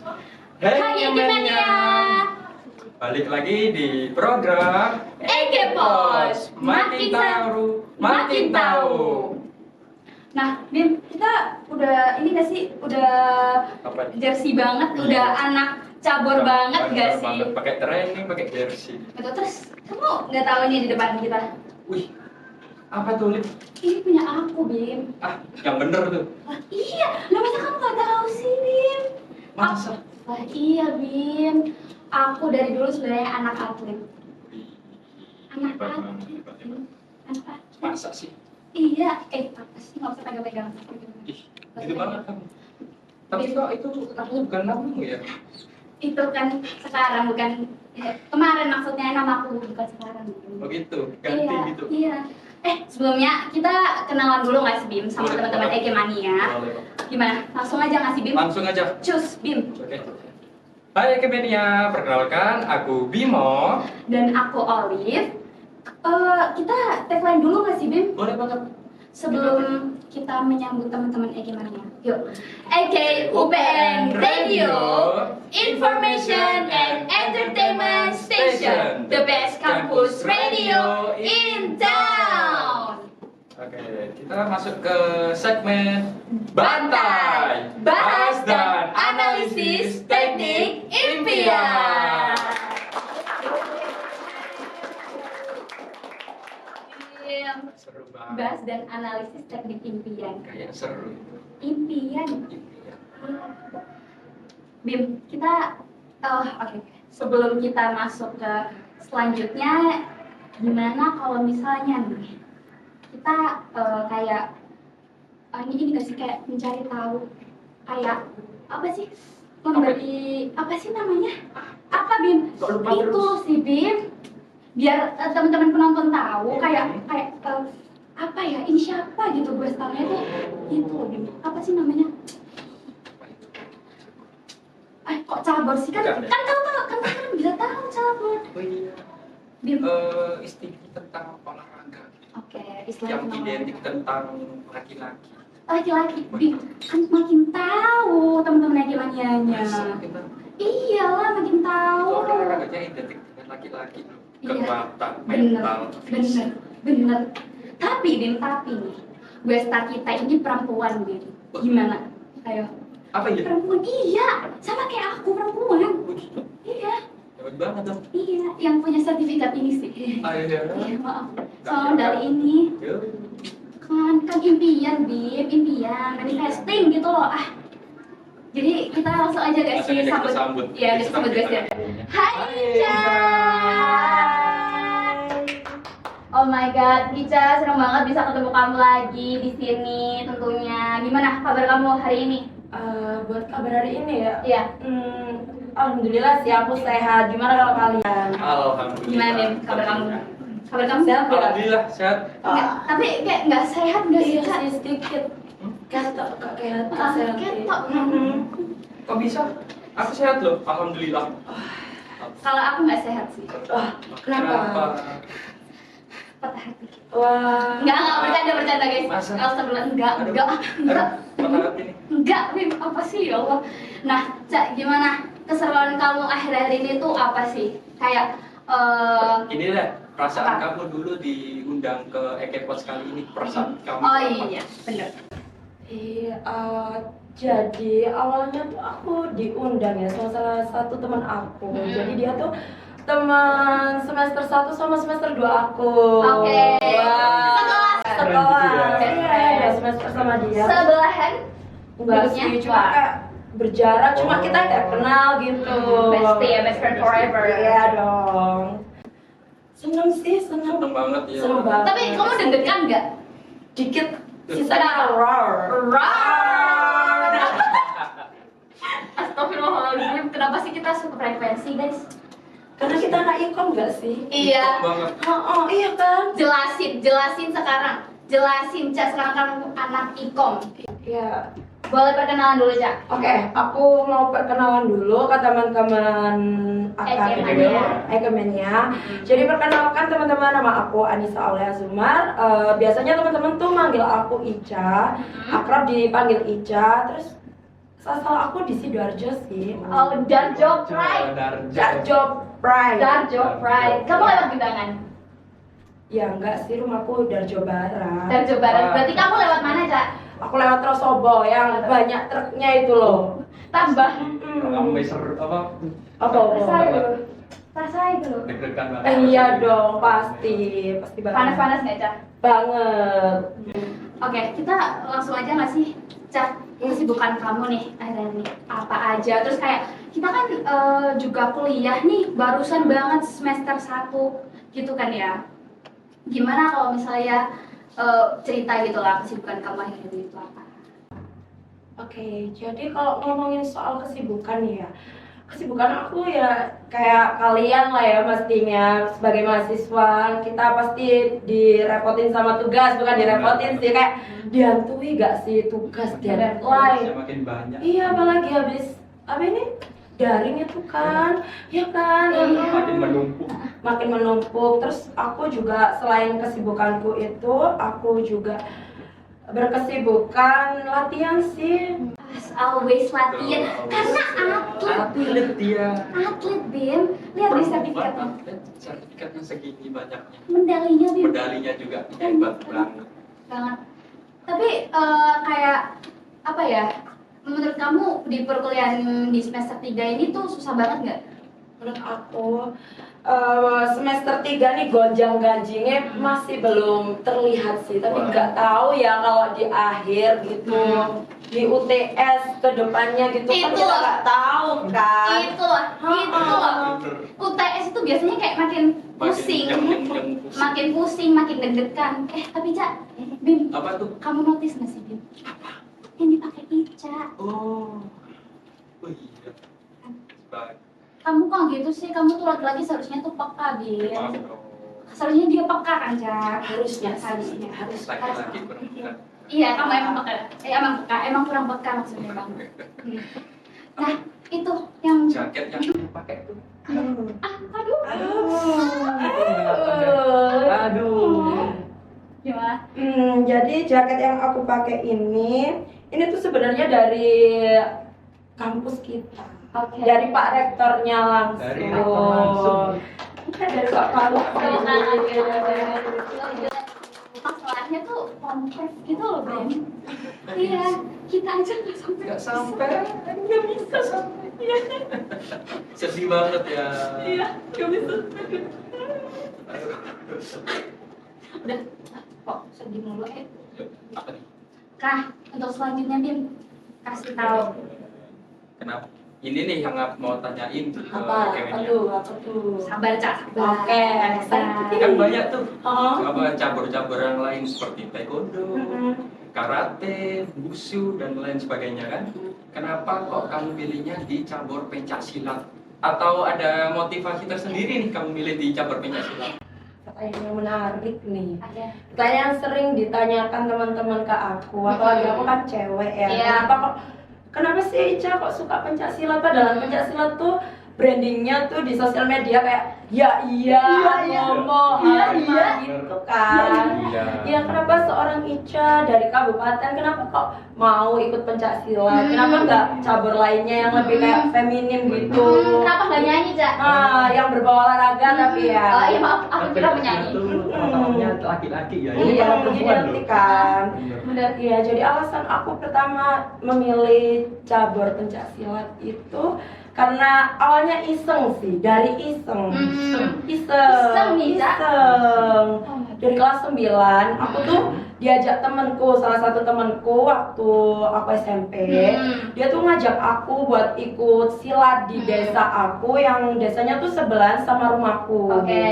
Hai Ekimania, balik lagi di program Ekepos, makin seru, makin tahu. Nah, Bim, kita udah ini gak sih? Udah apa? jersey banget, udah anak cabur banget gak sih? Pakai training, pakai jersey. Itu terus kamu nggak tahu nih di depan kita? Wih, apa tuh Lip? Ini punya aku, Bim. Ah, yang bener tuh. Wah, iya, lo masa kamu nggak tahu sih, Bim? Masa? Wah, iya, Bim. Aku dari dulu sebenarnya anak atlet. Anak atlet. Anak atlet. Masa sih? Iya, apa sih nggak usah pegang-pegang. Ih, gitu banget kamu. Tapi kok itu katanya bukan namamu ya? Itu kan sekarang bukan kemarin maksudnya namaku bukan sekarang. Begitu, ganti Iya, gitu. iya. Sebelumnya kita kenalan dulu nggak sih Bim sama Boleh, teman-teman boleh. Ekimania? Boleh, Pak. Gimana? Langsung aja nggak sih Bim? Langsung aja. Cus Bim. Oke. Hai Ekimania, perkenalkan aku Bimo. Dan aku Olive. Kita tagline dulu nggak sih Bim? Boleh banget. Sebelum kita menyambut teman-teman Ekimania. Yuk. EKUPN Radio, Information and Entertainment Station, the best campus radio in town. Oke, kita masuk ke segmen Bantai, bahas dan analisis teknik impian. Seru banget. Bahas dan analisis teknik impian. Kayak seru. Impian. Impian. Bim, kita oke. Sebelum kita masuk ke selanjutnya, gimana kalau misalnya nih kita kayak ini nggak sih kayak mencari tahu kayak apa sih memberi apa sih namanya apa Bim? Kok lupa Itu terus? sih Bim, biar teman-teman penonton tahu kayak apa ya ini siapa gitu gue starnya tuh itu Bim, apa sih namanya? Kok cabur sih kan Bukan, ya? kan kan bisa tahu cabur. Oh iya. Bim. Istilah tentang olahraga Oke, istilah yang identik tentang laki-laki. laki-laki, Bim, kan makin tahu teman-teman Ekimanianya. Masa kita Iyalah makin tahu. olahraganya identik dengan laki-laki. Iya. Kekuatan Bener, mental, fisik. bener. Tapi Bim, tapi nih, gue star kita ini perempuan Bim. Gimana? Ayo. Apa ya? Perempuan, iya, sama kayak aku perempuan. Begitu. Iya, Hebat banget dong. iya, yang punya sertifikat ini sih. Ayo. Iya, maaf. Soal dari ini. Yuk. Kan impian Bim, impian, manifesting gitu loh jadi kita langsung aja guys Langsung aja kita sambut. Ya kita sambut guys ya. Hai Ica. Oh my god, Ica, senang banget bisa ketemu kamu lagi di sini tentunya. Gimana kabar kamu hari ini? Buat kabar hari ini ya? Iya. Alhamdulillah sih aku sehat. Gimana kalau kalian? Alhamdulillah. Gimana Bim kabar kamu? Kabar kamu Sehat nggak? Alhamdulillah sehat. Nggak, tapi kayak nggak sehat nggak sih Iya Kak? sih sedikit. Ketok kak kayak sehat. Ketok. Kok bisa? Aku sehat loh. Alhamdulillah. Kalau aku nggak sehat sih. Wah, kenapa? Patah hati. Wah. Enggak bercanda guys. Masa? Astagfirullah, enggak. Patah hati nih. Enggak, Bim, apa sih ya Allah. Nah, Cak, gimana keseruan kamu akhir-akhir ini tuh apa sih? Kayak Ini deh, perasaan Apa? kamu dulu diundang ke Ekepos kali ini. Perasaan kamu. oh apa? iya, bener. Iya, jadi awalnya tuh aku diundang ya sama salah satu teman aku. Jadi dia tuh teman semester 1 sama semester 2 aku. Oke. Wah. Sekelas. Keren gitu ya. Iya, ya semester sama dia. Sebelahan Enggak duduknya? sih, cuma Wah. kayak berjarak, cuma Oh. kita kayak kenal gitu. Bestie ya, best friend forever. Iya dong. Seneng sih, seneng. Seneng banget ya. Seneng banget. Tapi kamu deg-degan nggak? Dikit, sisanya roar. Astagfirullahaladzim, kenapa sih kita satu frekuensi guys? Karena kita anak ikom nggak sih? Iya. Banget. Oh, iya kan? Jelasin sekarang. Jelasin, Cak, sekarang kamu anak ikom. Iya. Boleh perkenalan dulu, Cak? Oke, aku mau perkenalan dulu ke teman-teman Ekemania. Jadi perkenalkan teman-teman, nama aku Anissa Aulia Zumar. Biasanya teman-teman tuh manggil aku Ica, akrab dipanggil Ica. Terus asal aku di Sidoarjo sih. Oh, Darjo Pride. Darjo Pride. Darjo Pride. Kamu lewat Gedangan? Ya enggak sih, rumahku Darjo Barat. Darjo Barat. Berarti kamu lewat mana, Cak? Aku lewat Trosobo yang banyak truknya itu loh. Tambah. Kamu meser apa? Apa? Rasa itu. Rasa itu loh. Deg-degan banget. Iya dong, pasti banget. Panas-panas nggak, Cak? Banget. Oke, kita langsung aja nggak sih, Cak? Kesibukan kamu nih, akhirnya nih apa aja? Terus kayak kita kan juga kuliah nih, barusan banget semester 1 gitu kan ya. Gimana kalau misalnya cerita gitu lah kesibukan kamu akhir ini itu apa? Oke, jadi kalau ngomongin soal kesibukan ya, kesibukan aku ya kayak kalian lah ya pastinya. Sebagai mahasiswa kita pasti direpotin sama tugas, bukan direpotin sih, kayak dihantui gak sih tugas deadline. Makin banyak. Iya, apalagi habis apa ini daring itu kan, ya kan. Makin menumpuk. Makin menumpuk. Terus aku juga selain kesibukanku itu, aku juga berkesibukan latihan sih. As always latihan, karena Atlet dia. atlet Bim, lihat di sertifikatnya, Sertifikatnya segini banyaknya. medalinya Bim. Medalinya juga hebat banget. Banget. Tapi kayak apa ya? Menurut kamu di perkuliahan di semester 3 ini tuh susah banget nggak? Menurut aku semester 3 nih gonjang-ganjingnya masih belum terlihat sih, tapi nggak tahu ya kalau di akhir gitu, di UTS kedepannya gitu kan Itu. kita nggak tahu kan. Itu loh. UTS itu biasanya kayak makin pusing, makin pusing, makin deg-degan. Tapi Cak, Bim, Apa tuh? kamu notice nggak sih Bim? Apa? Yang dipakai Ica. Oh iya. Baik. Kamu kok gitu sih? Kamu tuh laki-laki seharusnya tuh peka, Bim. Seharusnya dia peka kan, Cak? Harusnya Harus. Laki-laki perempuan. Iya, kamu emang peka. Emang peka, emang kurang peka maksudnya bang. Nah, itu yang Jaket yang kamu pakai tuh. aduh. Aduh. Gimana? Jadi jaket yang aku pakai ini tuh sebenarnya dari kampus kita. Oke. Dari Pak Rektornya langsung. Dari rektor langsung. Bukan dari Pak Palu. Masalahnya tuh kompleks gitu loh, Bim. Iya, kita aja nggak sampai. Nggak bisa sampai. Sedih banget ya. Iya, nggak bisa. Udah, kok sedih mulu ya? Apa nih? Kah, untuk selanjutnya Bim, kasih tahu. Kenapa? Ini nih yang aku mau tanyain ke Apa? Kemennya. Apa tuh? Sabar, Cak. Sabar. Oke. Kan banyak tuh Oh. apa cabur-cabur yang lain seperti taekwondo, karate, wushu dan lain sebagainya kan. Kenapa kok kamu pilihnya di cabur pencak silat? Atau ada motivasi tersendiri nih kamu milih di cabur pencak silat? Pertanyaan yang menarik nih. Ada. Pertanyaan sering ditanyakan teman-teman ke aku, apalagi aku kan cewek ya. Iya. Kenapa sih Ica kok suka pencak silat? Padahal pencak silat tuh brandingnya tuh di sosial media kayak ngomong gitu kan. Ya kenapa seorang Ica dari kabupaten kenapa kok mau ikut pencak silat? Kenapa nggak cabur lainnya yang lebih kayak feminim gitu? Kenapa nggak nyanyi, Cak? Yang berbau olahraga tapi ya. Oh iya maaf, aku kira penyanyi. Namanya laki-laki ya. Iya, nanti kan. Benar. Iya, jadi alasan aku pertama memilih cabur pencak silat itu karena awalnya iseng sih, dari iseng. Iseng nih, Cak? Iseng. Dari kelas 9, aku tuh diajak temenku, salah satu temenku waktu aku SMP. Dia tuh ngajak aku buat ikut silat di desa aku yang desanya tuh sebelahan sama rumahku. Oke.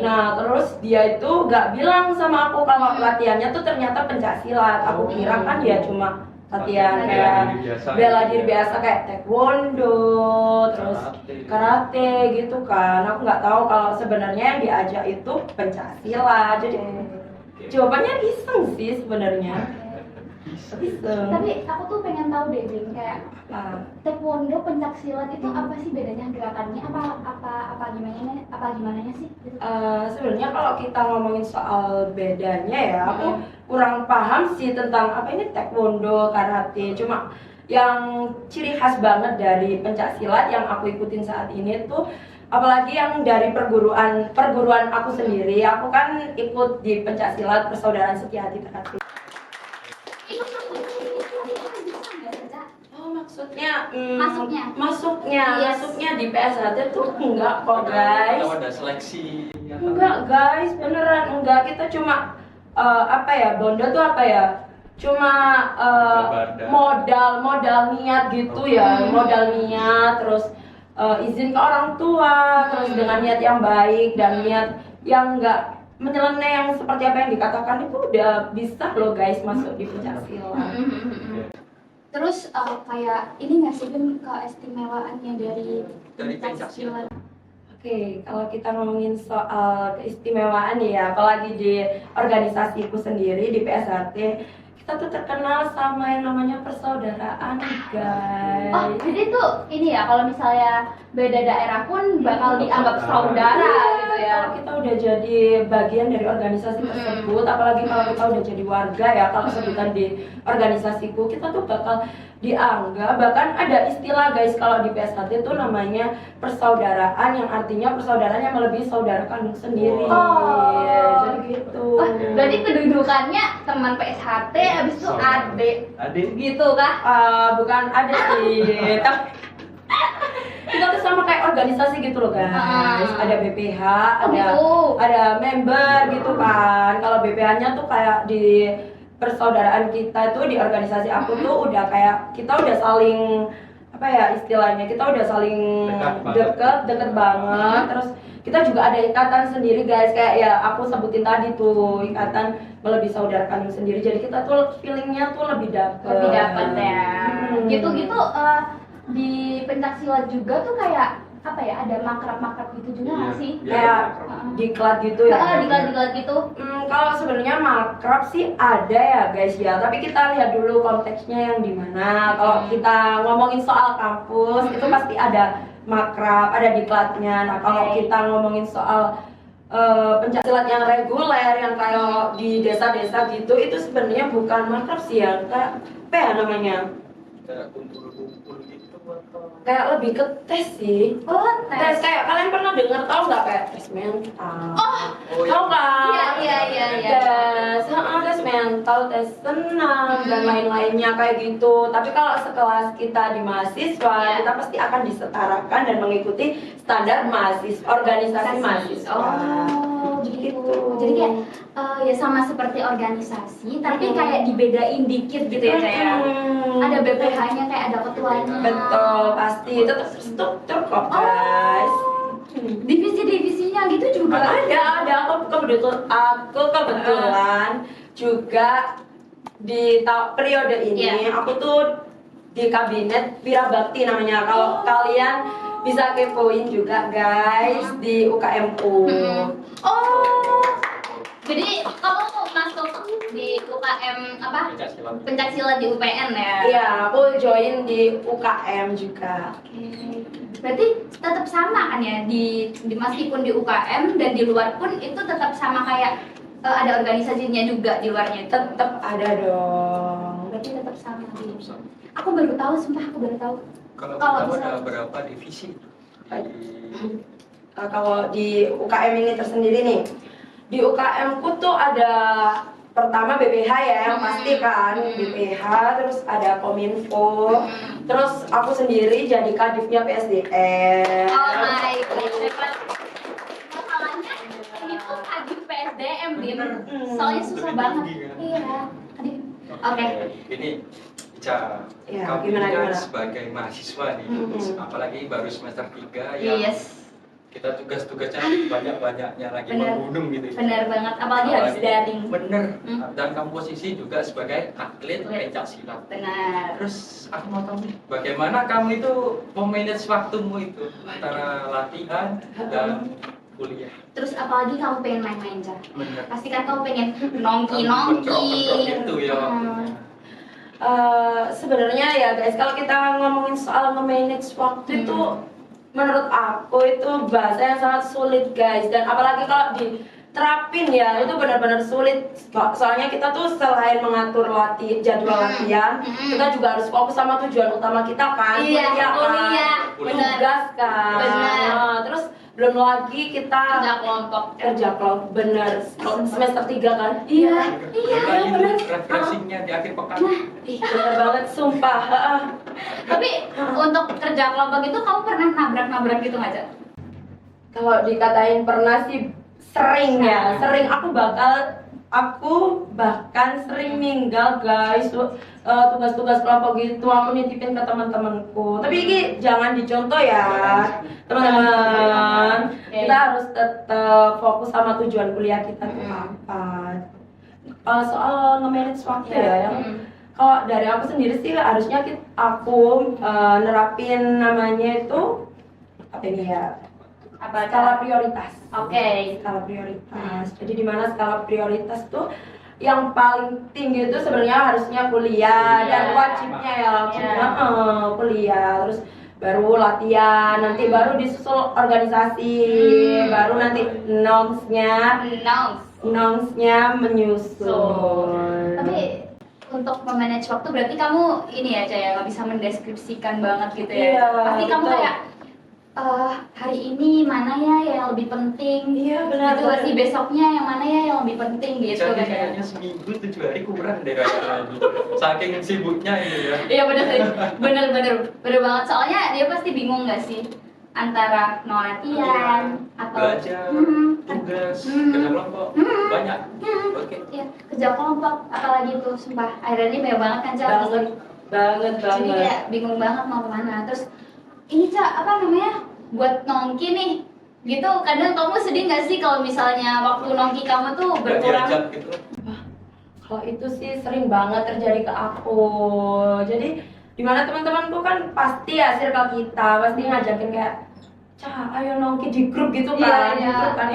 Nah, terus dia itu gak bilang sama aku kalau latihannya tuh ternyata pencak silat. Aku kira kan dia cuma latihan kayak bela diri biasa kayak taekwondo, terus karate gitu kan. Aku nggak tahu kalau sebenarnya yang diajak itu pencak silat. Jadi jawabannya iseng sih sebenarnya. Iseng. Tapi aku tuh pengen tahu deh, Bim, kayak taekwondo pencak silat itu apa sih bedanya gerakannya? Apa gimana sih? Gitu. Sebenarnya kalau kita ngomongin soal bedanya ya, aku kurang paham sih tentang apa ini taekwondo, karate. Cuma yang ciri khas banget dari pencak silat yang aku ikutin saat ini tuh, apalagi yang dari perguruan aku sendiri. Aku kan ikut di pencak silat Persaudaraan Setiahati Terakhir. Itu bisa nggak sih, Cak? Oh, maksudnya Masuknya? Yes. masuknya di PSHT tuh enggak kok guys. Atau ada seleksi? Enggak guys, beneran enggak. Kita cuma Bondo tuh cuma modal niat gitu ya, modal niat, terus izin ke orang tua, terus dengan niat yang baik dan niat yang enggak menyeleneh yang seperti apa yang dikatakan itu udah bisa loh guys masuk di pencaksilat. Terus kayak ini nggak sih Bim, keistimewaannya dari pencaksilat? Oke, kalau kita ngomongin soal keistimewaan ya, apalagi di organisasiku sendiri di PSHT, kita tuh terkenal sama yang namanya persaudaraan, guys. Oh, jadi tuh ini ya, kalau misalnya beda daerah pun bakal dianggap saudara gitu ya. Kalau kita udah jadi bagian dari organisasi tersebut, apalagi kalau kita udah jadi warga ya, kalau sebutan di organisasiku, kita tuh bakal dianggap, bahkan ada istilah guys kalau di PSHT itu namanya persaudaraan, yang artinya persaudaraan yang melebihi saudara kandung sendiri. Oh. Jadi gitu. Oh, berarti kedudukannya teman PSHT habis itu adik gitu kah? Bukan ada sih, tapi kita tuh sama kayak organisasi gitu loh guys. Ada BPH, ada member gitu kan. Kalau BPH-nya tuh kayak di persaudaraan kita tuh di organisasi aku tuh udah kayak kita udah saling istilahnya kita udah saling deket banget. Terus kita juga ada ikatan sendiri guys, kayak ya aku sebutin tadi tuh, ikatan melebihi saudara kandung sendiri. Jadi kita tuh feelingnya tuh lebih dapet ya. Gitu-gitu di pencaksilat juga tuh kayak ada makrab gitu juga nggak sih? Kayak diklat gitu ya. Diklat gitu. Kalau sebenarnya makrab sih ada ya guys ya, tapi kita lihat dulu konteksnya yang dimana. Kalau kita ngomongin soal kampus itu pasti ada makrab, ada diklatnya. Nah kalau kita ngomongin soal pencaksilat yang reguler yang kayak di desa-desa gitu, itu sebenarnya bukan makrab sih ya, kayak apa ya namanya? Kumpul-kumpul gitu atau Kayak lebih ke tes sih. Oh, Tes kayak kalian pernah dengar tahu nggak kayak tes mental? Tahu nggak? Iya. Tes mental, tes senam dan lain-lainnya kayak gitu. Tapi kalau sekelas kita di mahasiswa, kita pasti akan disetarakan dan mengikuti standar organisasi mahasiswa. Oh, gitu. Jadi kayak ya sama seperti organisasi, tapi kayak dibedain dikit gitu ya kayak. Ada BPH-nya, kayak ada ketuanya. Betul, pasti itu terstruktur kok guys. Divisi-divisinya gitu juga Ada aku kebetulan juga di periode ini aku tuh di kabinet Wira Bakti namanya. Kalau kalian bisa kepoin juga guys di UKMU. Oh, jadi kamu masuk di UKM pencaksilat di UPN ya? Iya, aku join di UKM juga. Oke. Berarti tetap sama kan ya meskipun di UKM dan di luar pun itu tetap sama kayak ada organisasinya juga di luarnya itu? Tetap ada dong. Berarti tetap sama. Aku baru tahu, sumpah aku baru tahu. Kalau ada berapa divisi? Kalau di UKM ini tersendiri nih, di UKM ku tuh ada pertama BPH ya yang pasti kan, BPH, terus ada Kominfo, terus aku sendiri jadi kadifnya PSDM. Oh my god. Masalahnya ini tuh kadif PSDM Bim. Soalnya susah banget. Iya. Kadif. Oke. Ini Ica, kamu gimana? sebagai mahasiswa nih, apalagi baru semester 3 ya. Yes. Kita tugas-tugasnya banyak-banyaknya lagi menggunung gitu. Bener banget, apalagi harus daring. Bener. Dan kamu posisi juga sebagai atlet pencaksilat. Benar. Terus aku mau tahu nih, bagaimana kamu itu memanage waktumu itu antara latihan dan kuliah? Terus apalagi kamu pengen main-main, Cak? Bener. Pasti kan kamu pengen nongki-nongki. Gitu ya. Sebenarnya ya guys, kalau kita ngomongin soal nge-manage waktu itu menurut aku itu bahasa yang sangat sulit guys, dan apalagi kalau di terapin ya, itu benar-benar sulit. Soalnya kita tuh selain mengatur jadwal latihan, kita juga harus fokus sama tujuan utama kita kan, Iya, kuliah, benar. tugas kan. Benar. Nah, terus belum lagi kita kerja kelompok, bener. Semester 3 kan? Iya, Lagi benar. refreshingnya di akhir pekan. Bener banget, sumpah. Tapi untuk kerja kelompok itu kamu pernah nabrak-nabrak gitu nggak, Cak? Kalau dikatain pernah sih sering ya, sering aku bahkan sering ninggal guys tugas-tugas kelompok gitu, aku nitipin ke teman-temanku. Tapi ini jangan dicontoh ya teman-teman. Kita harus tetap fokus sama tujuan kuliah kita tuh apa. Soal nge-manage waktu ya, kalau dari aku sendiri sih harusnya aku nerapin namanya itu apa ini ya? Skala prioritas. Skala prioritas. Jadi di mana skala prioritas tuh yang paling tinggi itu sebenarnya harusnya kuliah dan wajibnya ya kuliah, terus baru latihan, nanti baru disusul organisasi, baru nanti nonsnya menyusul. Tapi untuk memanage waktu berarti kamu ini ya, Caya, nggak bisa mendeskripsikan banget gitu ya. Iya, Pasti kamu betul. kayak hari ini mana ya yang lebih penting, Iya, benar, gitu sih, besoknya yang mana ya yang lebih penting gitu Jadi kan ya. kayaknya seminggu 7 hari kurang deh kayaknya. Saking sibuknya ini ya. Iya bener sih, bener banget. Soalnya dia pasti bingung nggak sih antara mau latihan atau Belajar, tugas, kerja kelompok, banyak. Oke. Iya, kerja kelompok, apalagi tuh, sumpah akhirnya banyak banget kan, Cak. banget Jadi kayak bingung banget mau kemana. Terus ini, Cak, apa namanya, buat nongki nih gitu, kadang kamu sedih nggak sih kalau misalnya waktu nongki kamu tuh Nggak berkurang? diajak gitu. Kalau itu sih sering banget terjadi ke aku. Jadi dimana teman-temanku kan pasti ya circle kita pasti ngajakin kayak, Cah, ayo nongki di grup gitu kan, di grup kan,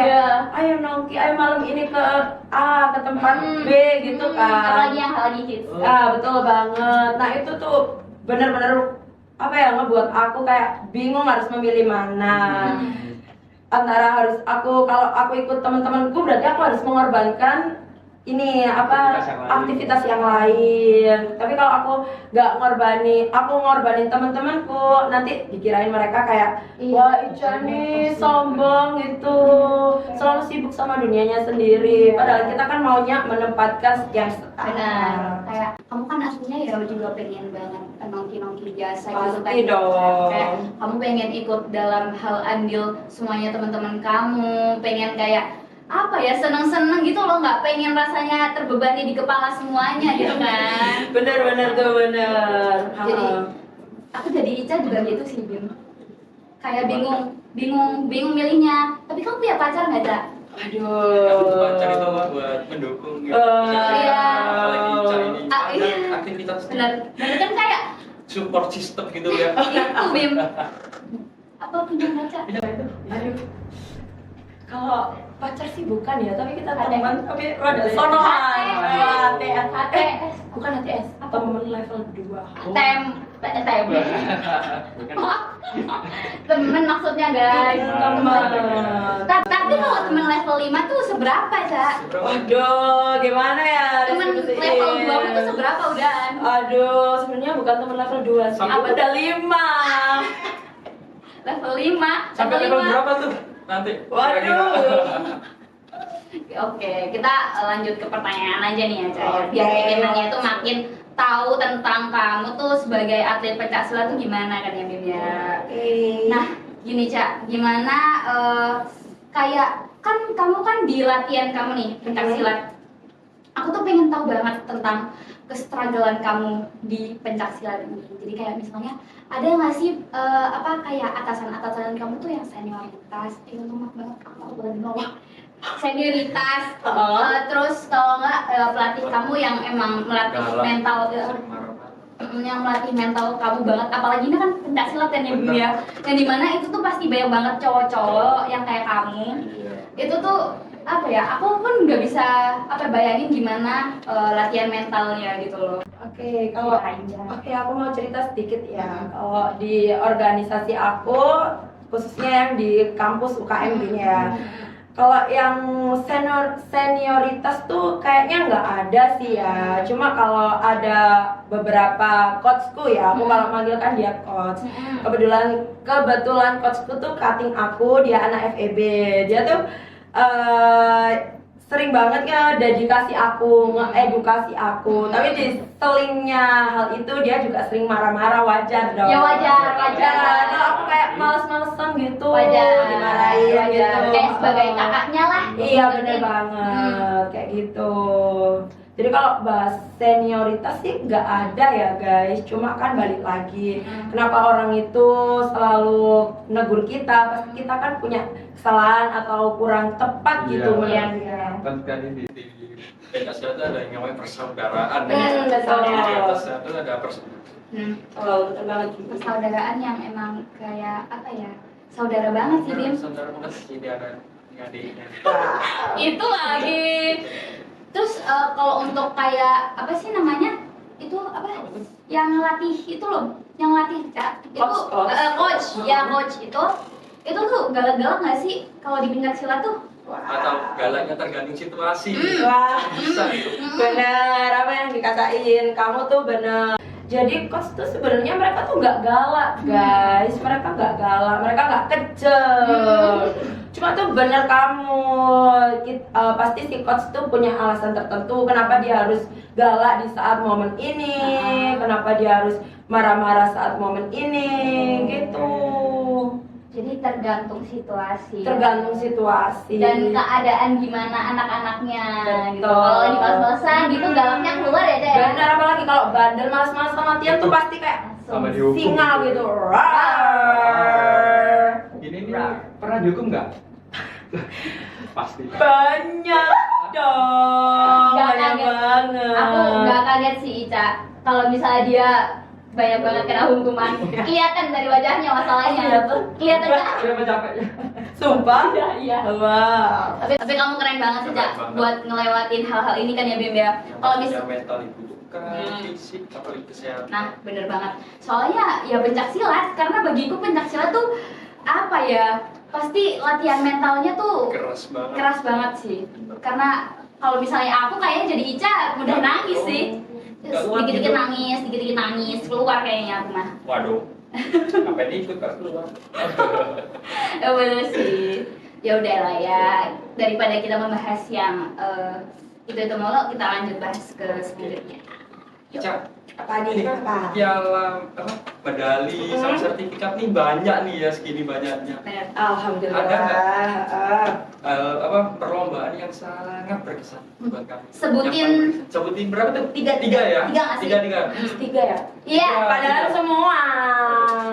ayo nongki, ayo malam ini ke A, ke tempat B gitu kan. Apalagi yang lagi hits. Betul banget. Nah itu tuh bener-bener apa ya, ngebuat aku kayak bingung harus memilih mana. Antara harus kalau aku ikut teman-temanku berarti aku harus mengorbankan ini aktivitas yang lain. Tapi kalau aku nggak ngorbanin teman-temanku, nanti dikirain mereka kayak, wah Ica nih sombong gitu, selalu sibuk sama dunianya sendiri. Padahal kita kan maunya menempatkan yang setara. Benar. Kayak kamu kan aslinya ya juga pengen banget nongki biasa gitu kan. Pasti dong. Kayak kamu pengen ikut dalam hal andil semuanya teman-teman kamu, pengen kayak apa ya, seneng-seneng gitu loh, nggak pengen rasanya terbebani di kepala semuanya gitu kan. Bener tuh, bener. Jadi aku jadi Ica juga gitu sih, Bim. Kayak bingung milihnya. Tapi kamu punya pacar nggak, Cak? Aduh. Pacar itu buat mendukung gitu. Iya. Apalagi Ica ini Iya. ada aktivitas Benar kan kayak support system gitu ya. itu, Bim. Apa punya pacar? Aduh. Kalau pacar sih bukan ya, tapi kita Ada. teman, tapi rada sonohan. HTS. Bukan HTS, temen level 2. Temen maksudnya, guys. Temen. Tapi kalau temen level 5 tuh seberapa, Cak? Waduh, gimana ya? Temen diskusiin? level 2 tuh seberapa udahan? Aduh, sebenarnya bukan temen level 2 sih. Sampai- Udah 5. Level 5. Sampai level berapa tuh? Nanti. Waduh. Oke, kita lanjut ke pertanyaan aja nih ya, Cak. Oke. Biar teman-temannya tuh makin tahu tentang kamu tuh sebagai atlet pencaksilat tuh gimana kan ya, Bim ya. Nah, gini, Cak, gimana kayak kan kamu kan di latihan kamu nih pencaksilat. Aku tuh pengen tahu banget tentang kestrugglean kamu di pencaksilat ini. Jadi kayak misalnya ada nggak sih kayak atasan-atasan kamu tuh yang senioritas, maaf banget aku lagi ngomong senioritas, terus kalau nggak pelatih kamu yang emang melatih Galak. mental, yang melatih mental kamu banget, apalagi ini kan pencaksilat kan ya, Bu ya, yang dimana itu tuh pasti banyak banget cowok-cowok yang kayak kamu. Iya. Itu tuh apa ya, aku pun nggak bisa bayangin gimana latihan mentalnya gitu loh. Oke, aku mau cerita sedikit ya. Kalau di organisasi aku, khususnya yang di kampus UKM gini ya. Kalau yang senioritas tuh kayaknya nggak ada sih ya. Cuma kalau ada beberapa coachku ya, aku kalau manggil kan dia coach. Kebetulan coachku tuh cutting aku, dia anak FEB. Dia tuh sering banget dedikasi aku, ngedukasi aku. Tapi di selingnya hal itu dia juga sering marah-marah, wajar dong. Ya wajar. Kalau aku kayak males-malesan gitu, Wajar. dimarahin Wajar. gitu. Kayak sebagai kakaknya lah. Iya bener banget, kayak gitu. Jadi kalau bahas senioritas sih nggak ada ya guys. Cuma kan balik lagi, kenapa orang itu selalu negur kita? Pasti kita kan punya kesalahan atau kurang tepat gitu melihatnya. Kan di Pancasila itu ada yang namanya persaudaraan. Betul. Di atasnya itu ada persaudaraan. Oh, betul banget. Persaudaraan yang emang kayak apa ya? Saudara banget sih, Bim. Saudara banget sih, dia ada adiknya. Itu lagi. Terus kalau untuk kayak apa sih namanya? Itu apa? Yang latih itu loh, yang latih Kak. Itu coach. Ya coach itu tuh galak-galak nggak sih kalau di pencak silat tuh? Atau galaknya tergantung situasi. Wah, Bisa itu. bener apa yang dikatain kamu tuh bener. Jadi coach tuh sebenarnya mereka tuh nggak galak guys, mereka nggak galak, mereka nggak kejam. Cuma tuh bener kamu, pasti si coach tuh punya alasan tertentu kenapa dia harus galak di saat momen ini, kenapa dia harus marah-marah saat momen ini, gitu. Jadi tergantung situasi. Tergantung situasi. Dan keadaan gimana anak-anaknya gitu. Betul. Kalau lagi males-malesan gitu galaknya keluar ya Cak. Bener, apalagi kalau bandel males-malesan latihan tuh pasti kayak Sama dihukum. singa gitu. Rar. Ini pernah dihukum nggak? Pasti. Banyak dong. Nggak Banyak kaget. banget. Aku nggak kaget sih Ica kalau misalnya dia banyak banget kena hukuman. Kelihatan dari wajahnya masalahnya. Kelihatan Kak. Berapa capeknya? Sumpah? Iya. Wow. Tapi kamu keren banget sih Cak Keren banget. buat ngelewatin hal-hal ini kan ya Bim ya. Kalau Yang mis mental itu bukan fisik, apalagi kesehatan. Nah, bener banget. Soalnya ya pencak silat, karena bagiku pencak silat tuh apa ya? Pasti latihan mentalnya tuh Keras banget. sih. Karena kalau misalnya aku kayaknya jadi Ica mudah nangis sih. Dikit-dikit nangis, keluar kayaknya aku mah. Waduh. Sampai diikut pas keluar. Ya bener sih. Ya udahlah ya, daripada kita membahas yang itu mulu, kita lanjut bahas ke selanjutnya. Ica, Apa nih? Apa? piala medali sama sertifikat nih banyak nih ya, segini banyaknya. Bener. Alhamdulillah. Ada nggak? Perlombaan yang sangat berkesan buat kamu? Sebutin berapa tuh? Tiga ya? Tiga nggak sih? Tiga. Tiga ya? Iya. Padahal semua.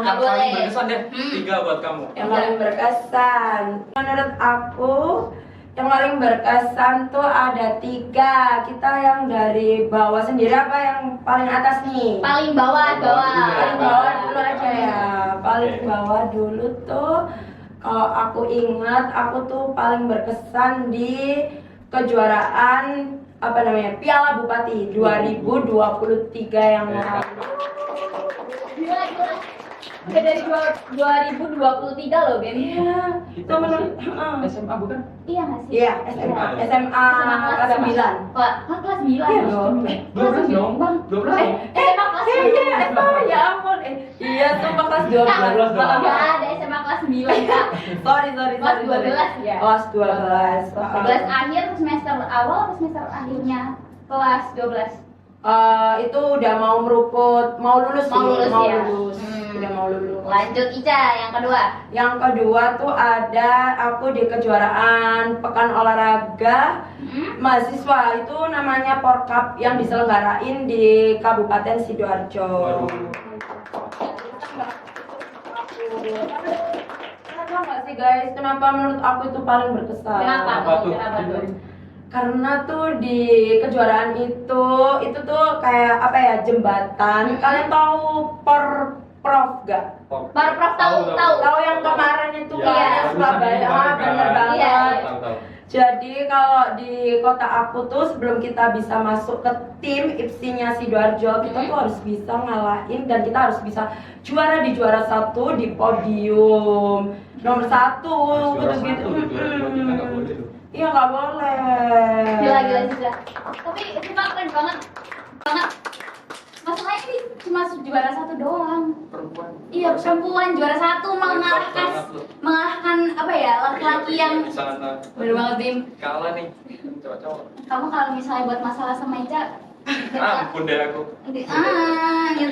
Nggak Yang paling boleh. berkesan deh, tiga buat kamu. Yang paling berkesan menurut aku, yang paling berkesan tuh ada tiga. Kita yang dari bawah sendiri apa yang paling atas nih? Paling bawah. Paling bawah dulu aja ya. Paling bawah dulu tuh, kalau aku ingat, aku tuh paling berkesan di kejuaraan apa namanya, Piala Bupati 2023 yang lalu. Gila. Udah dari 2023 loh, Bim. Iya, itu menurut SMA bukan? Iya nggak sih? Iya, SMA kelas 9. Kelas 9. Iya dong. 12 dong, Bang. 12 dong. SMA kelas 9. Iya, ya ampun. Iya, sumpah kelas 12. Enggak ada SMA kelas 9, Kak. Sorry. Kelas 12 ya. Kelas 12. 12 akhir semester awal atau semester akhirnya? Kelas 12. Itu udah mau meruput, mau lulus Mau sih, lulus ya? Udah mau lulus. Lanjut Ica, yang kedua. Yang kedua tuh ada aku di kejuaraan Pekan Olahraga Mahasiswa, itu namanya Porkap yang diselenggarain di Kabupaten Sidoarjo. Kenapa nggak sih guys? Kenapa menurut aku itu paling berkesan? Kenapa tuh? Karena tuh di kejuaraan itu tuh kayak apa ya, jembatan. Kalian tahu Porprov gak? Baru Prof tahu. Tahu yang kemarin itu Iya, kan yang Surabaya, iya, bener banget. Iya. Tahu. Jadi kalau di kota aku tuh sebelum kita bisa masuk ke tim IPSI-nya Sidoarjo, kita tuh harus bisa ngalahin dan kita harus bisa juara di juara 1 di podium nomor 1 gitu-gitu. Iya nggak boleh. Gila juga. Tapi itu mah keren banget. Masalahnya ini cuma juara 1 doang. Perempuan. Iya, perempuan juara 1 mengalahkan apa ya, laki-laki yang di sana. bener banget Bim. Kalah nih cowok-cowok. Kamu kalau misalnya buat masalah sama Ica, Ampun deh aku. gitu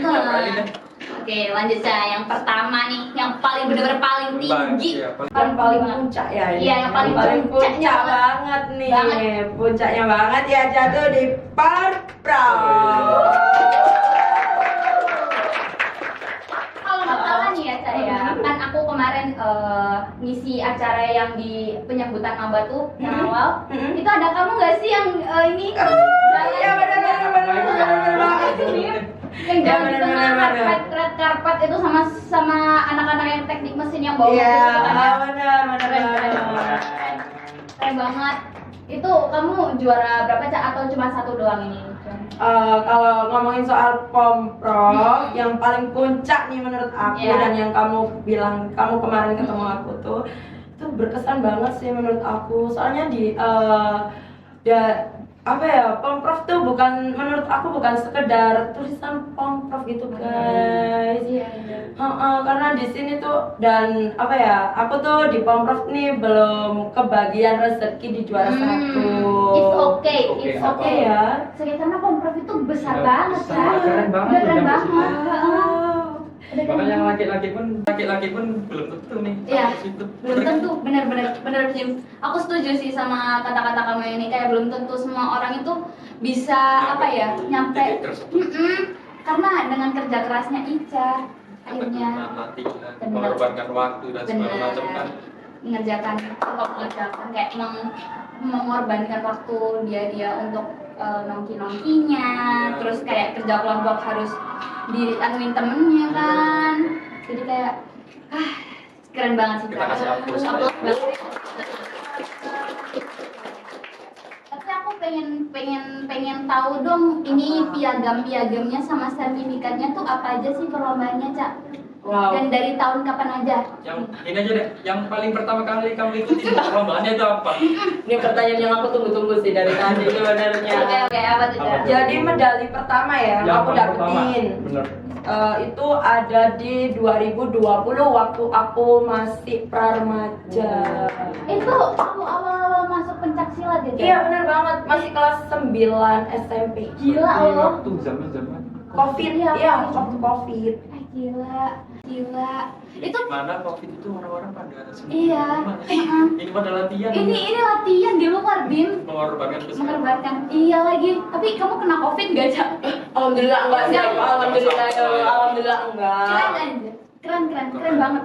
Nggak berani lah. deh. Oke, lanjut Ca. Yang pertama nih, yang paling bener-bener paling tinggi. Iya, Kan paling puncak ya ini. Iya, yang paling puncak puncaknya banget nih. banget. Puncaknya banget ya jatuh di Parpra. Kalau nggak salah nih ya saya, kan aku kemarin ngisi acara yang di penyambutan maba tuh yang awal. Itu ada kamu nggak sih yang ini? Iya benar banget. Yang jalan di tengah red carpet itu sama anak-anak yang teknik mesin yang bawa mobil Iya, itu kan ya? benar. Keren banget. Itu kamu juara berapa Cak atau cuma 1 doang ini? Kalau ngomongin soal pomprov, yang paling puncak nih menurut aku Iya. dan yang kamu bilang kamu kemarin ketemu aku tuh, itu berkesan banget sih menurut aku. Soalnya apa ya, pomprov tuh menurut aku bukan sekedar tulisan pomprov gitu guys. Iya. Karena di sini tuh dan apa ya, aku tuh di pomprov nih belum kebagian rezeki di juara 1. It's okay, Oke, it's apa? okay ya. Karena pomprov itu besar Ya, banget besar, kan. keren banget, Keren udah banget. Udah keren Makanya banget. laki-laki pun belum tentu nih Iya, sampai situ. belum tentu, bener Jim. Aku setuju sih sama kata-kata kamu ini, kayak belum tentu semua orang itu bisa apa ya, nyampe. Titik tersebut. Karena dengan kerja kerasnya Ica akhirnya Ketekunan, latihan, Bener. mengorbankan waktu dan segala bener macam kan. mengerjakan kayak mengorbankan waktu dia untuk nongki-nongkinya, terus kayak kerja kelompok harus dianuin temennya kan, jadi kayak keren banget sih Kita Kak. kasih aplaus. Aplaus banget. Tapi aku pengen tahu dong, ini piagamnya sama sertifikatnya tuh apa aja sih perlombaannya Cak? Wow. Dan dari tahun kapan aja? Yang ini aja deh, yang paling pertama kali kamu ikuti perlombaannya itu apa? Ini pertanyaan yang aku tunggu-tunggu sih dari tadi sebenarnya. Oke, apa tuh Cak? Jadi medali pertama ya, aku dapetin. Bener. Itu ada di 2020 waktu aku masih praremaja. Itu aku awal-awal masuk pencak silat ya? Cak? Iya benar banget, masih kelas 9 SMP. Gila Di Allah. waktu zaman-zaman Covid, Iya, iya Covid. waktu Covid. Gila. Itu mana Covid itu orang-orang pada Iya. Ini pada latihan. ini latihan di luar Bim. Mengorbankan kesehatan. Mengorbankan. Iya lagi. Tapi kamu kena Covid gak Cak? Alhamdulillah enggak sih, Enggak. alhamdulillah ya, alhamdulillah enggak. Keren aja. Keren banget.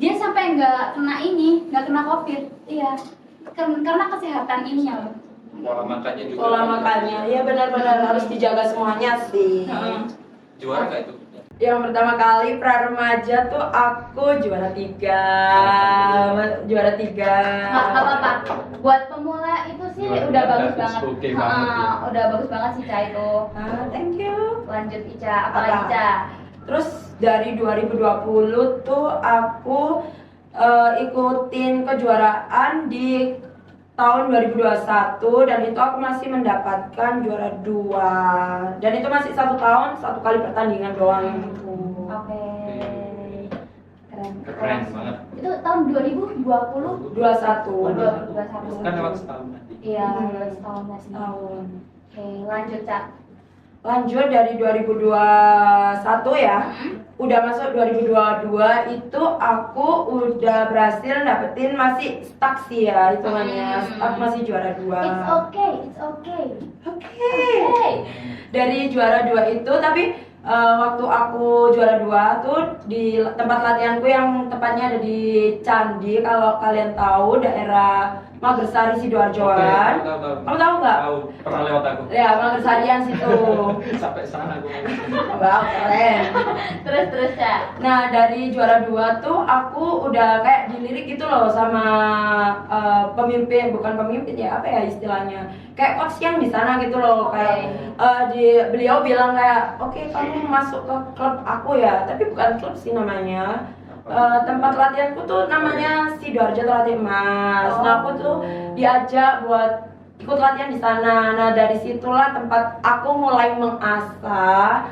Dia sampai nggak kena Covid. Iya. Karena kesehatan ininya loh. Pola makannya juga. Pola makannya, ya benar-benar harus dijaga semuanya sih. Juara nggak itu? Yang pertama kali praremaja tuh aku juara 3. Juara 3. Nggak apa-apa. Buat pemula itu sih udah bagus banget. Oke banget ya. Udah bagus banget sih Ca itu. Thank you. Lanjut Ica, apalagi Ca? Terus dari 2020 tuh aku ikutin kejuaraan di tahun 2021 dan itu aku masih mendapatkan juara 2 dan itu masih 1 tahun 1 kali pertandingan doang itu. Oke. Keren banget. Itu tahun 2020 21 2021. Kan lewat setahun nanti. Iya, lewat setahun lagi. tahun. Oke, lanjut Cak. Lanjut dari 2021 ya. Udah masuk 2022 itu aku udah berhasil dapetin masih stuck sih ya hitungannya. Stuck masih juara 2. It's okay, it's okay. Oke. Hey. Dari juara 2 itu tapi waktu aku juara 2 tuh di tempat latihanku yang tepatnya ada di Candi, kalau kalian tahu daerah Magersari Sidoarjoan. Oke, tahu. Kamu tahu nggak? Tahu, pernah lewat aku. Ya, Magersarian situ. Sampai sana aku. Wow, keren. Terus Ca. Nah, dari juara 2 tuh aku udah kayak dilirik gitu loh sama pemimpin, bukan pemimpin ya, apa ya istilahnya? Kayak coach yang di sana gitu loh, kayak beliau bilang kayak, "Oke, kamu masuk ke klub aku ya." Tapi bukan klub sih namanya. Tempat latihanku tuh namanya Sidoarjo Terlatih Emas. Nah, aku tuh diajak buat ikut latihan di sana. Nah, dari situlah tempat aku mulai mengasah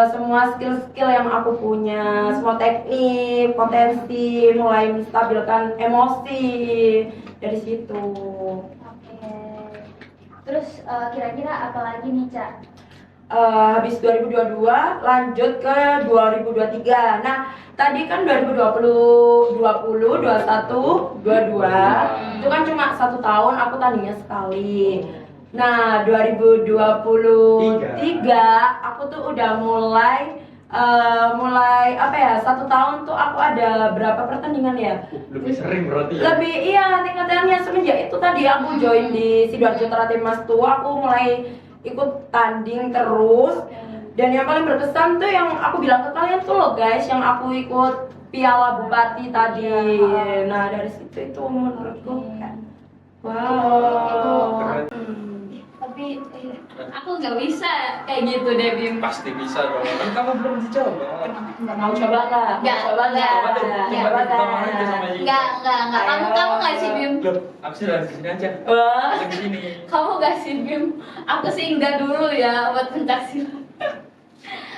semua skill-skill yang aku punya, semua teknik, potensi, mulai menstabilkan emosi dari situ. Oke. Terus kira-kira apa lagi nih, Ca? Habis 2022 lanjut ke 2023. Nah, tadi kan 2020, 21, 22 itu kan cuma 1 tahun aku tandingnya sekali. Nah, 2023 aku tuh udah mulai apa ya, 1 tahun tuh aku ada berapa pertandingan ya? Lebih sering berarti ya? Lebih, iya, tingkatannya semenjak itu tadi aku join di Sidoarjo Terlatih Emas tuh aku mulai ikut tanding terus. Dan yang paling berkesan tuh yang aku bilang ke kalian tuh loh guys, yang aku ikut Piala Bupati tadi. Nah, dari situ itu menurutku kayak wow. Tapi aku nggak bisa kayak gitu deh, Bim. Pasti bisa dong, kan kamu belum dicoba. Mau coba nggak? Nggak, Coba nggak? nggak. Coba Enggak kamu nggak sih, Bim. Loh, aku sih dari sini aja. Wah. Langsung ke sini. Kamu nggak sih, Bim. Aku sih enggak dulu ya buat pencaksilat.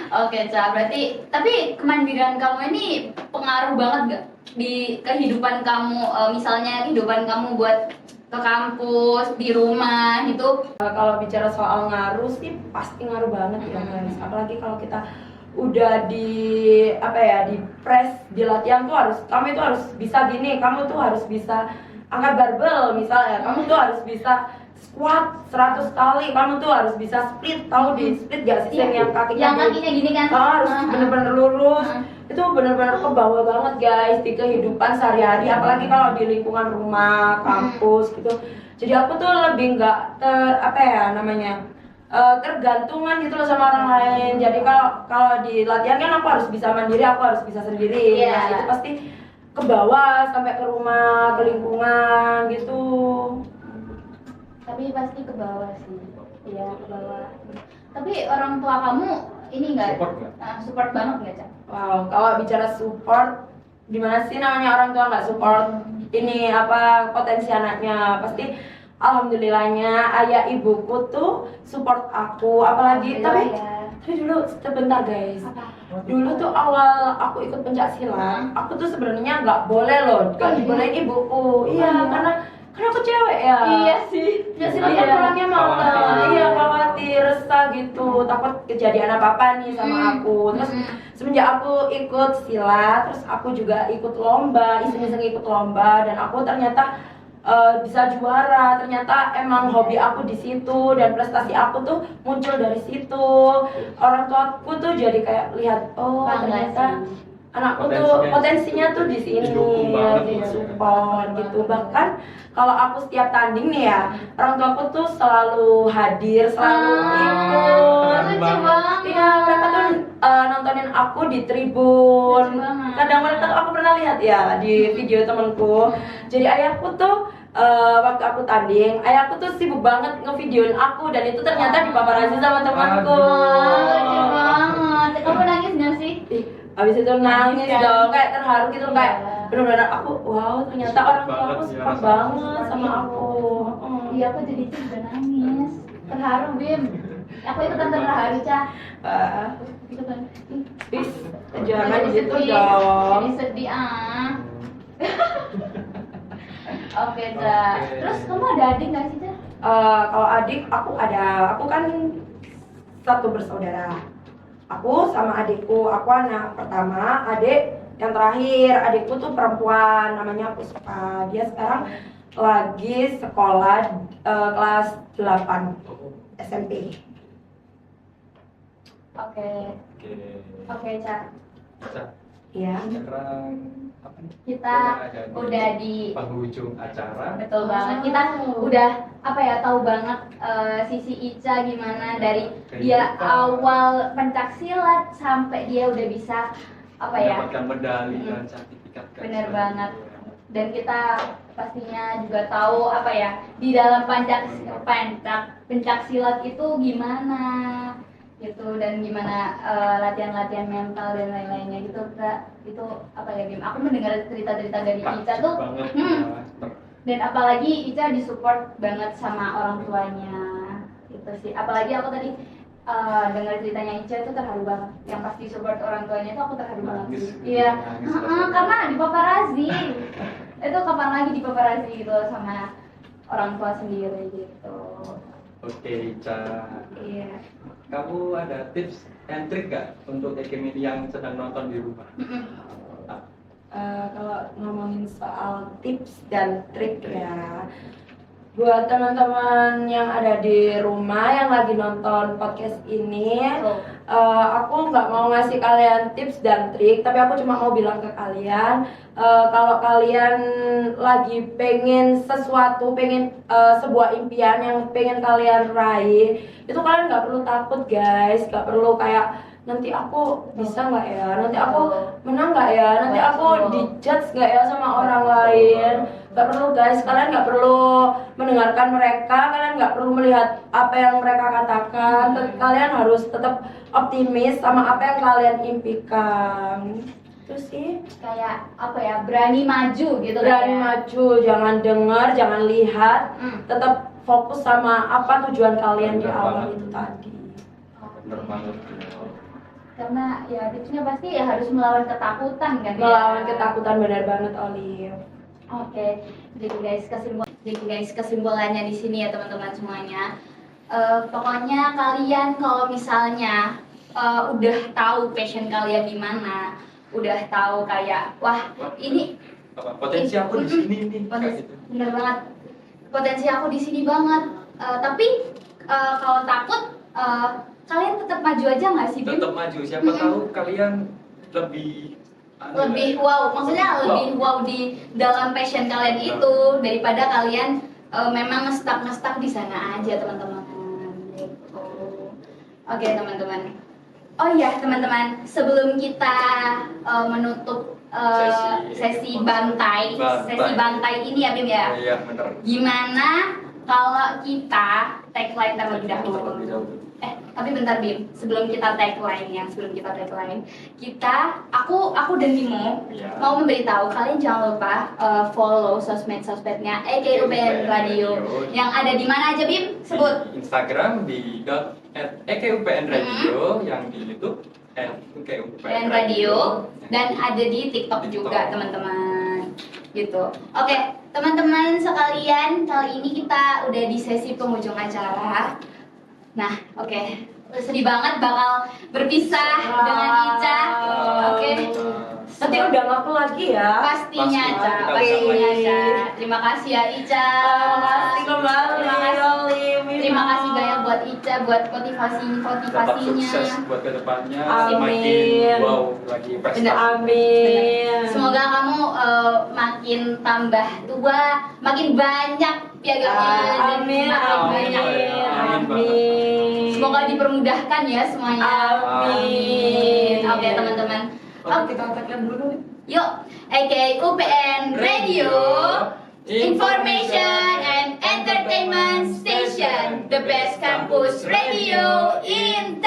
Oke, Ca, berarti tapi kemandirian kamu ini pengaruh banget gak di kehidupan kamu, misalnya kehidupan kamu buat ke kampus, di rumah gitu? Kalau bicara soal ngaruh sih pasti ngaruh banget ya guys. Apalagi kalau kita udah di apa ya, di press di latihan tuh kamu itu harus bisa gini, kamu tuh harus bisa angkat barbel misalnya, kamu tuh harus bisa squat 100 kali, kamu tuh harus bisa split, tahu di split gak sih yang kakinya gini kan? harus bener-bener lurus. Itu benar-benar kebawa banget guys di kehidupan sehari-hari, apalagi kalau di lingkungan rumah, kampus gitu. Jadi aku tuh lebih nggak tergantungan gitu loh sama orang lain. Jadi kalau di latihan kan aku harus bisa mandiri, aku harus bisa sendiri. Iya. Nah, itu pasti ke bawah sampai ke rumah, ke lingkungan gitu. Tapi pasti ke bawah sih. Iya, ke bawah. Tapi orang tua kamu ini enggak Support nggak? support banget enggak, Ca? Wow, kalau bicara support, gimana sih namanya orang tua nggak support ini apa potensi anaknya? Pasti alhamdulillahnya ayah ibuku tuh support aku, apalagi tapi dulu sebentar guys. Dulu tuh awal aku ikut pencak silat, aku tuh sebenarnya nggak boleh loh, nggak dibolehin ibuku. Iya, karena aku cewek ya. Iya sih. Pencak silat kan pulangnya malam. Iya, khawatir, resah gitu, takut kejadian apa-apa nih sama aku. Terus semenjak aku ikut silat, terus aku juga ikut lomba, iseng-iseng ikut lomba, dan aku ternyata bisa juara. Ternyata emang hobi aku di situ dan prestasi aku tuh muncul dari situ. Orang tuaku tuh jadi kayak lihat, oh ternyata anakku tuh potensinya tuh di sini, di support gitu. Bahkan kalau aku setiap tanding nih ya, orang tuaku tuh selalu hadir, selalu ikut. Lucu banget. Iya, mereka tuh nontonin aku di tribun. Kadang mereka tuh aku pernah lihat ya di video temenku. Jadi ayahku tuh waktu aku tanding, ayahku tuh sibuk banget ngevideoin aku, dan itu ternyata dipaparazi sama temanku. Lucu banget. Kamu nangis nggak sih? Habis itu nangis dong, kayak terharu gitu, kayak benar-benar aku, wow, ternyata orang tua aku support banget sama aku. Iya, aku jadi juga nangis. Terharu, Bim. Aku ikutan terharu, Ca. Ikutan. Bis, jangan di situ Sedih. dong. Jadi sedih Oke, Ca. Terus kamu ada adik nggak sih, Ca? Kalau adik, aku kan satu bersaudara. Aku sama adikku, aku anak pertama, adik yang terakhir. Adikku tuh perempuan, namanya Puspa. Dia sekarang lagi sekolah kelas 8 SMP. Oke, Ca. Bisa. Iya. Sekarang apa nih? kita ada di udah di penghujung acara. betul banget. Kita udah apa ya tahu banget sisi Ica gimana dari dia Kehidupan. awal pencak silat sampai dia udah bisa apa ya Mendapatkan medali dan sertifikat. bener banget. Dan kita pastinya juga tahu apa ya di dalam pencak silat itu gimana gitu dan gimana latihan-latihan mental dan lain-lainnya gitu Kak. Itu apa ya Bim, aku mendengar cerita-cerita dari Ica tuh banget dan apalagi Ica disupport banget sama orang tuanya itu sih. Apalagi aku tadi dengar ceritanya Ica itu terharu banget, yang pasti support orang tuanya itu aku terharu banget Nangis sih. gitu, Iya. nangis Karena di paparazi itu kapan lagi di paparazi gitu sama orang tua sendiri gitu. Oke, Ica. Iya. Kamu ada tips and trick gak untuk EKM yang sedang nonton di rumah? Kalau ngomongin soal tips dan trik ya, buat teman-teman yang ada di rumah yang lagi nonton podcast ini, aku nggak mau ngasih kalian tips dan trik, tapi aku cuma mau bilang ke kalian, kalau kalian lagi pengen sesuatu, pengen sebuah impian yang pengen kalian raih, itu kalian nggak perlu takut guys, nggak perlu kayak nanti aku bisa nggak ya, nanti aku menang nggak ya, nanti aku dijudge nggak ya sama orang lain. Nggak perlu guys, kalian nggak perlu mendengarkan mereka, kalian nggak perlu melihat apa yang mereka katakan. Kalian harus tetap optimis sama apa yang kalian impikan. Terus sih Kayak apa ya, berani maju gitu berani kan ya. maju, jangan dengar, jangan lihat, tetap fokus sama apa tujuan kalian di Bener awal banget. itu tadi. Bener banget. Karena ya tipsnya pasti ya harus melawan ketakutan kan ya. Melawan ketakutan, benar banget Olive. Oke, jadi guys kesimpulannya di sini ya teman-teman semuanya. Pokoknya kalian kalau misalnya udah tahu passion kalian di mana, udah tahu kayak wah ini Potensi aku di sini nih, kayak gitu. bener banget, potensi aku di sini banget. Tapi kalau takut kalian tetap maju aja nggak sih Bim? Tetap maju. Siapa tahu kalian lebih Wow, maksudnya lebih wow di dalam passion kalian itu daripada kalian memang ngestak di sana aja teman-teman gitu. Oke teman-teman. Oh iya teman-teman, sebelum kita menutup sesi bantai ini ya Bim ya. Iya, bener. Gimana kalau kita tagline terlebih dahulu? Tapi bentar Bim, sebelum kita tagline, aku dan Bimo Iya. mau memberitahu kalian jangan lupa follow sosmednya EKUPN Radio yang ada di mana aja Bim? Sebut. Di Instagram di @EKUPN Radio, yang di YouTube EKUPN Radio, dan ada di TikTok juga teman-teman. Gitu. Oke, teman-teman sekalian, kali ini kita udah di sesi penghujung acara. Nah, oke. Sedih banget bakal berpisah dengan Ica. Oke. Nanti udah ngaku lagi ya. Pastinya, Pasti, Ca. kita Pastinya, usahain. Ca. Terima kasih ya, Ica. Makasih kembali Terima kasih. Olive. Terima kasih banyak buat Ica buat Tetap motivasinya. sukses buat kedepannya. Amin. Semakin wow lagi prestasi. Amin. Semoga kamu makin tambah tua, makin banyak piagamnya. dan Amin. makin Amin. banyak. Amin. Semoga dipermudahkan ya semuanya. Amin. Oke teman-teman. Oke, kita tagline dulu nih. Yuk, EKUPN Radio, Information and Entertainment Station, the best campus radio in